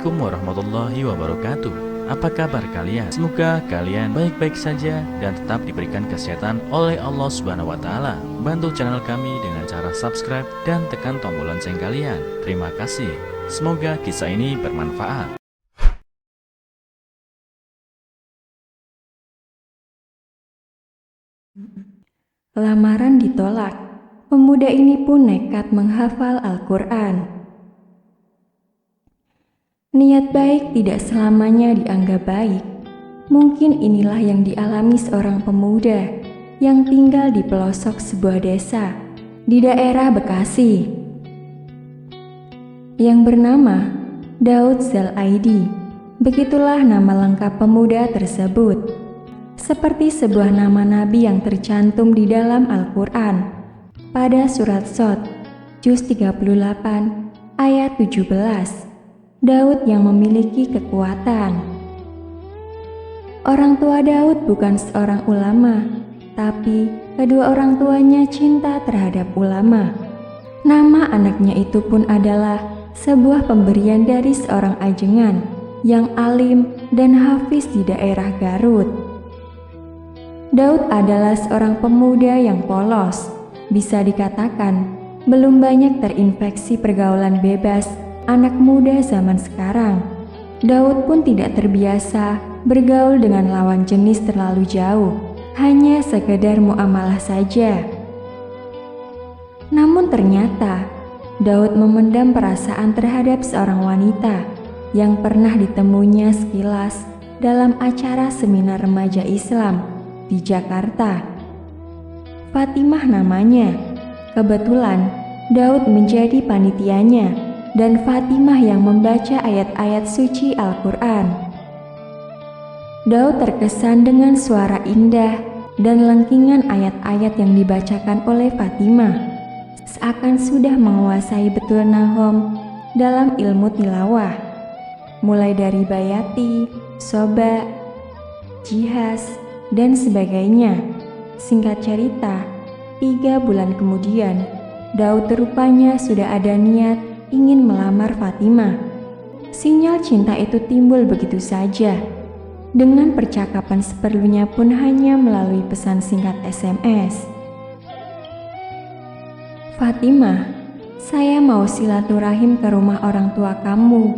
Assalamualaikum warahmatullahi wabarakatuh. Apa kabar kalian? Semoga kalian baik-baik saja dan tetap diberikan kesehatan oleh Allah Subhanahu wa taala. Bantu channel kami dengan cara subscribe dan tekan tombol lonceng kalian. Terima kasih. Semoga kisah ini bermanfaat. Lamaran ditolak. Pemuda ini pun nekat menghafal Al-Quran. Niat baik tidak selamanya dianggap baik. Mungkin inilah yang dialami seorang pemuda yang tinggal di pelosok sebuah desa di daerah Bekasi yang bernama Daud Zalaidi. Begitulah nama lengkap pemuda tersebut, seperti sebuah nama nabi yang tercantum di dalam Al-Quran pada surat Shad juz 38 ayat 17. Daud yang memiliki kekuatan. Orang tua Daud bukan seorang ulama, tapi kedua orang tuanya cinta terhadap ulama. Nama anaknya itu pun adalah sebuah pemberian dari seorang ajengan yang alim dan hafiz di daerah Garut. Daud adalah seorang pemuda yang polos, bisa dikatakan belum banyak terinfeksi pergaulan bebas anak muda zaman sekarang. Daud pun tidak terbiasa bergaul dengan lawan jenis terlalu jauh, hanya sekedar muamalah saja. Namun ternyata Daud memendam perasaan terhadap seorang wanita yang pernah ditemuinya sekilas dalam acara seminar remaja Islam di Jakarta. Fatimah namanya. Kebetulan Daud menjadi panitianya dan Fatimah yang membaca ayat-ayat suci Al-Quran. Daud terkesan dengan suara indah dan lengkingan ayat-ayat yang dibacakan oleh Fatimah, seakan sudah menguasai betul nahom dalam ilmu tilawah, mulai dari bayati, soba, jihaz, dan sebagainya. Singkat cerita, 3 bulan kemudian, Daud rupanya sudah ada niat ingin melamar Fatimah. Sinyal cinta itu timbul begitu saja. Dengan percakapan seperlunya pun hanya melalui pesan singkat SMS. Fatimah, saya mau silaturahim ke rumah orang tua kamu.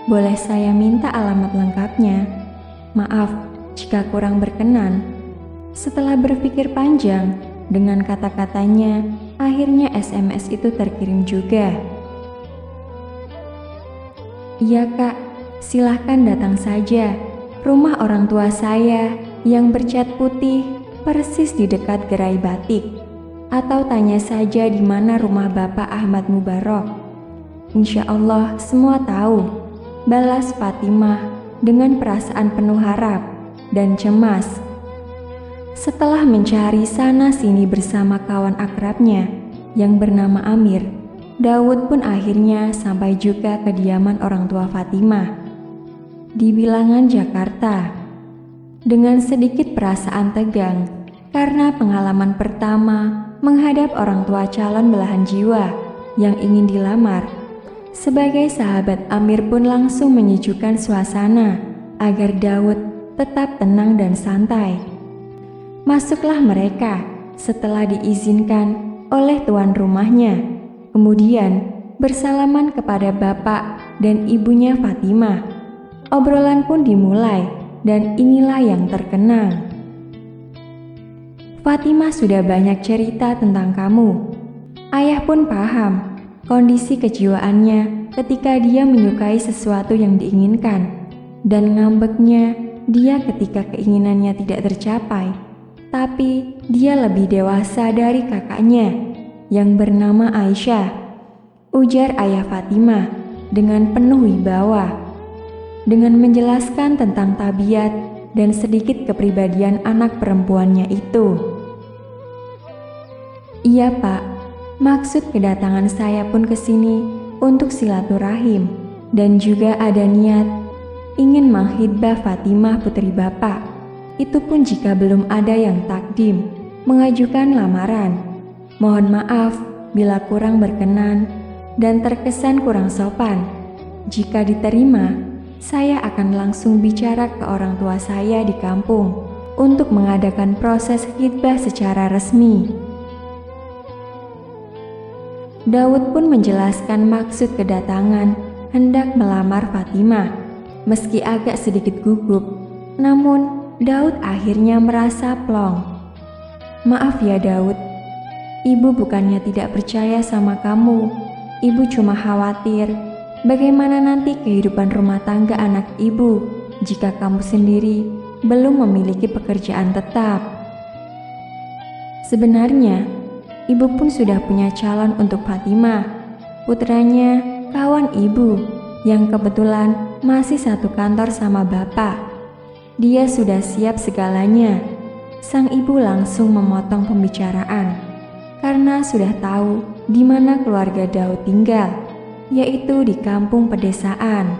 Boleh saya minta alamat lengkapnya? Maaf jika kurang berkenan. Setelah berpikir panjang, dengan kata-katanya, akhirnya SMS itu terkirim juga. Iya kak, silahkan datang saja. Rumah orang tua saya yang bercat putih persis di dekat gerai batik. Atau tanya saja di mana rumah Bapak Ahmad Mubarok. Insya Allah semua tahu, balas Fatimah dengan perasaan penuh harap dan cemas. Setelah mencari sana-sini bersama kawan akrabnya yang bernama Amir, Daud pun akhirnya sampai juga ke kediaman orang tua Fatimah di Bilangan, Jakarta. Dengan sedikit perasaan tegang karena pengalaman pertama menghadap orang tua calon belahan jiwa yang ingin dilamar, sebagai sahabat Amir pun langsung menyejukkan suasana agar Daud tetap tenang dan santai. Masuklah mereka setelah diizinkan oleh tuan rumahnya. Kemudian bersalaman kepada bapak dan ibunya Fatimah. Obrolan pun dimulai dan inilah yang terkenang. Fatimah sudah banyak cerita tentang kamu. Ayah pun paham kondisi kejiwaannya ketika dia menyukai sesuatu yang diinginkan dan ngambeknya dia ketika keinginannya tidak tercapai. Tapi dia lebih dewasa dari kakaknya yang bernama Aisyah, ujar ayah Fatimah dengan penuh wibawa, dengan menjelaskan tentang tabiat dan sedikit kepribadian anak perempuannya itu. Iya pak, maksud kedatangan saya pun ke sini untuk silaturahim dan juga ada niat ingin menghitbah Fatimah putri bapak. Itu pun jika belum ada yang takdim mengajukan lamaran. Mohon maaf bila kurang berkenan dan terkesan kurang sopan. Jika diterima, saya akan langsung bicara ke orang tua saya di kampung untuk mengadakan proses khitbah secara resmi. Daud pun menjelaskan maksud kedatangan hendak melamar Fatimah. Meski agak sedikit gugup, namun Daud akhirnya merasa plong. "Maaf ya Daud, ibu bukannya tidak percaya sama kamu. Ibu cuma khawatir bagaimana nanti kehidupan rumah tangga anak ibu jika kamu sendiri belum memiliki pekerjaan tetap." Sebenarnya, ibu pun sudah punya calon untuk Fatimah, putranya kawan ibu yang kebetulan masih satu kantor sama bapak. Dia sudah siap segalanya. Sang ibu langsung memotong pembicaraan karena sudah tahu di mana keluarga Daud tinggal, yaitu di kampung pedesaan.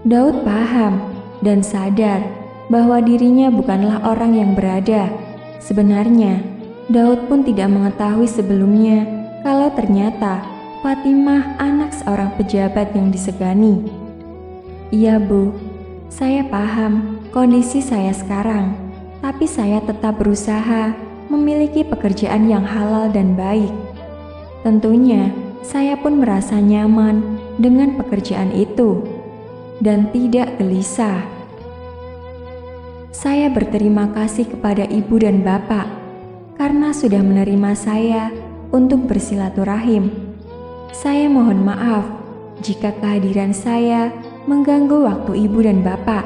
Daud paham dan sadar bahwa dirinya bukanlah orang yang berada. Sebenarnya, Daud pun tidak mengetahui sebelumnya kalau ternyata Fatimah anak seorang pejabat yang disegani. "Iya Bu, saya paham kondisi saya sekarang, tapi saya tetap berusaha memiliki pekerjaan yang halal dan baik. Tentunya saya pun merasa nyaman dengan pekerjaan itu dan tidak gelisah. Saya berterima kasih kepada ibu dan bapak karena sudah menerima saya untuk bersilaturahim. Saya mohon maaf jika kehadiran saya mengganggu waktu ibu dan bapak."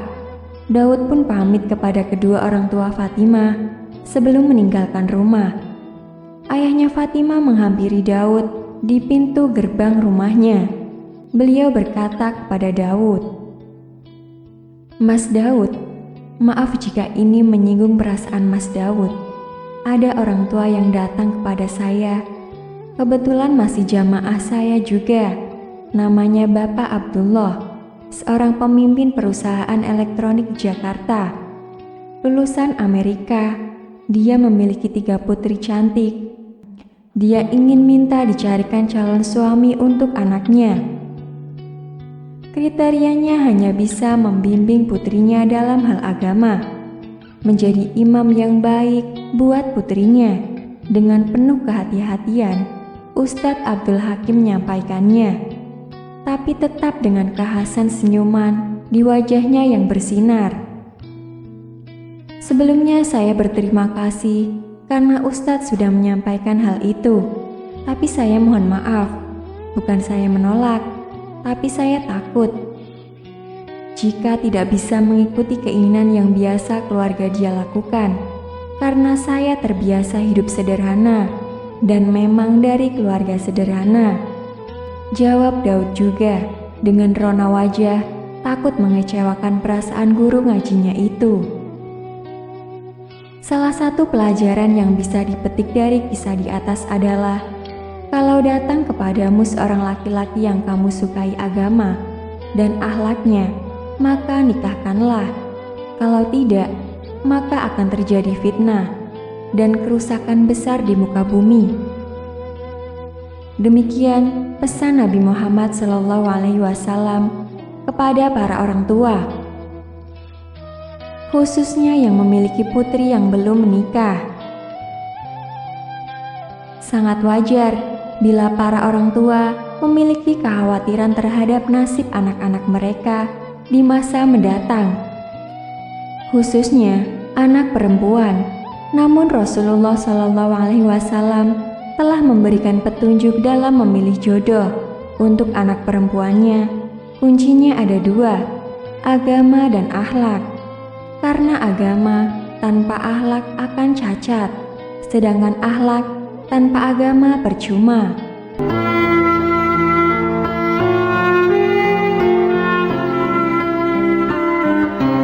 Daud pun pamit kepada kedua orang tua Fatimah sebelum meninggalkan rumah. Ayahnya Fatimah menghampiri Daud di pintu gerbang rumahnya. Beliau berkata kepada Daud, "Mas Daud, maaf jika ini menyinggung perasaan Mas Daud. Ada orang tua yang datang kepada saya. Kebetulan masih jamaah saya juga. Namanya Bapak Abdullah, seorang pemimpin perusahaan elektronik di Jakarta. Lulusan Amerika, dia memiliki 3 putri cantik. Dia ingin minta dicarikan calon suami untuk anaknya. Kriterianya hanya bisa membimbing putrinya dalam hal agama, menjadi imam yang baik buat putrinya." Dengan penuh kehati-hatian, Ustadz Abdul Hakim menyampaikannya, tapi tetap dengan kekhasan senyuman di wajahnya yang bersinar. "Sebelumnya saya berterima kasih karena Ustadz sudah menyampaikan hal itu, tapi saya mohon maaf, bukan saya menolak, tapi saya takut jika tidak bisa mengikuti keinginan yang biasa keluarga dia lakukan, karena saya terbiasa hidup sederhana dan memang dari keluarga sederhana," jawab Daud juga dengan rona wajah, takut mengecewakan perasaan guru ngajinya itu. Salah satu pelajaran yang bisa dipetik dari kisah di atas adalah, kalau datang kepadamu seorang laki-laki yang kamu sukai agama dan akhlaknya, maka nikahkanlah. Kalau tidak, maka akan terjadi fitnah dan kerusakan besar di muka bumi. Demikian pesan Nabi Muhammad SAW kepada para orang tua, khususnya yang memiliki putri yang belum menikah. Sangat wajar bila para orang tua memiliki kekhawatiran terhadap nasib anak-anak mereka di masa mendatang, khususnya anak perempuan. Namun Rasulullah SAW telah memberikan petunjuk dalam memilih jodoh untuk anak perempuannya. Kuncinya ada 2, agama dan akhlak. Karena agama tanpa akhlak akan cacat, sedangkan akhlak tanpa agama percuma.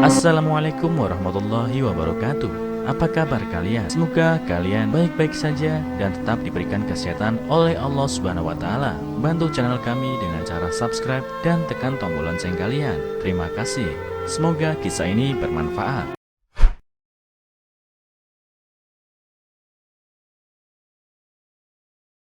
Assalamualaikum warahmatullahi wabarakatuh. Apa kabar kalian? Semoga kalian baik-baik saja dan tetap diberikan kesehatan oleh Allah Subhanahu wa Ta'ala. Bantu channel kami dengan cara subscribe dan tekan tombol lonceng kalian. Terima kasih. Semoga kisah ini bermanfaat.